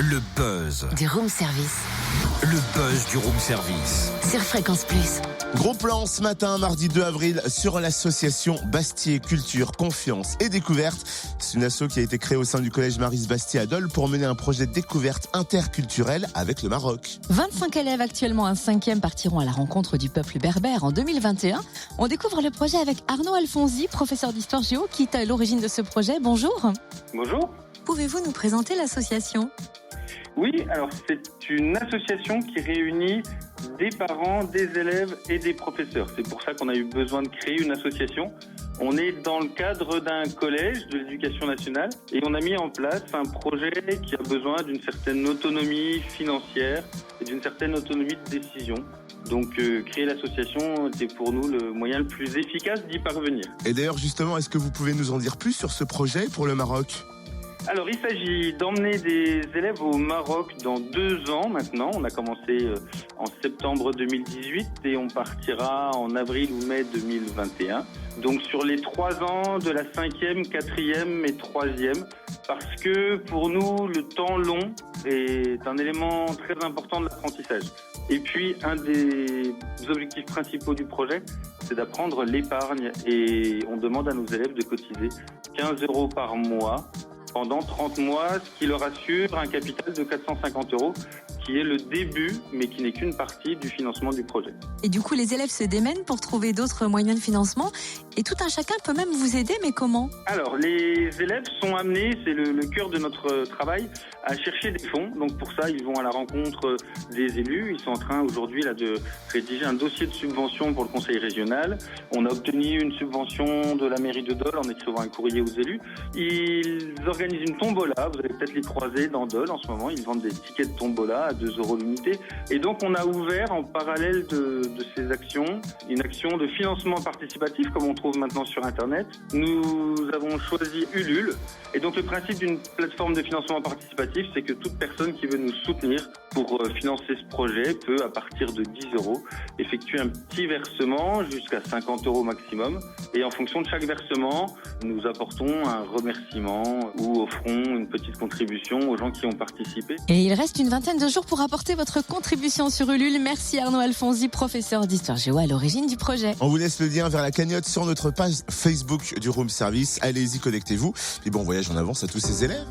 Le buzz. Du room service. Le buzz du room service. Sur Fréquence Plus. Gros plan ce matin, mardi 2 avril, sur l'association Bastier Culture, Confiance et Découverte. C'est une asso qui a été créée au sein du collège Maryse Bastier à Dole pour mener un projet de découverte interculturelle avec le Maroc. 25 élèves actuellement en 5e partiront à la rencontre du peuple berbère en 2021. On découvre le projet avec Arnaud Alfonsi, professeur d'histoire géo, qui est à l'origine de ce projet. Bonjour. Bonjour. Pouvez-vous nous présenter l'association ? Oui, alors c'est une association qui réunit des parents, des élèves et des professeurs. C'est pour ça qu'on a eu besoin de créer une association. On est dans le cadre d'un collège de l'éducation nationale et on a mis en place un projet qui a besoin d'une certaine autonomie financière et d'une certaine autonomie de décision. Donc créer l'association était pour nous le moyen le plus efficace d'y parvenir. Et d'ailleurs justement, est-ce que vous pouvez nous en dire plus sur ce projet pour le Maroc ? Alors, il s'agit d'emmener des élèves au Maroc dans 2 ans maintenant. On a commencé en septembre 2018 et on partira en avril ou mai 2021. Donc, sur les 3 ans de la 5e, 4e et 3e, parce que pour nous, le temps long est un élément très important de l'apprentissage. Et puis, un des objectifs principaux du projet, c'est d'apprendre l'épargne. Et on demande à nos élèves de cotiser 15 € par mois pendant 30 mois, ce qui leur assure un capital de 450 €, qui est le début, mais qui n'est qu'une partie du financement du projet. Et du coup, les élèves se démènent pour trouver d'autres moyens de financement. Et tout un chacun peut même vous aider, mais comment ? Alors, les élèves sont amenés, c'est le cœur de notre travail, à chercher des fonds. Donc pour ça, ils vont à la rencontre des élus. Ils sont en train aujourd'hui là de rédiger un dossier de subvention pour le conseil régional. On a obtenu une subvention de la mairie de Dole en écrivant un courrier aux élus. Ils organisent une tombola. Vous allez peut-être les croiser dans Dole en ce moment. Ils vendent des tickets de tombola à 2 € l'unité. Et donc on a ouvert en parallèle de ces actions une action de financement participatif comme on trouve maintenant sur Internet. Nous avons choisi Ulule. Et donc le principe d'une plateforme de financement participatif, c'est que toute personne qui veut nous soutenir pour financer ce projet peut, à partir de 10 € effectuer un petit versement jusqu'à 50 € maximum. Et en fonction de chaque versement, nous apportons un remerciement ou offrons une petite contribution aux gens qui ont participé. Et il reste une vingtaine de jours pour apporter votre contribution sur Ulule. Merci Arnaud Alfonsi, professeur d'histoire géo à l'origine du projet. On vous laisse le lien vers la cagnotte sur notre page Facebook du Room Service. Allez-y, connectez-vous. Et bon voyage en avance à tous ces élèves.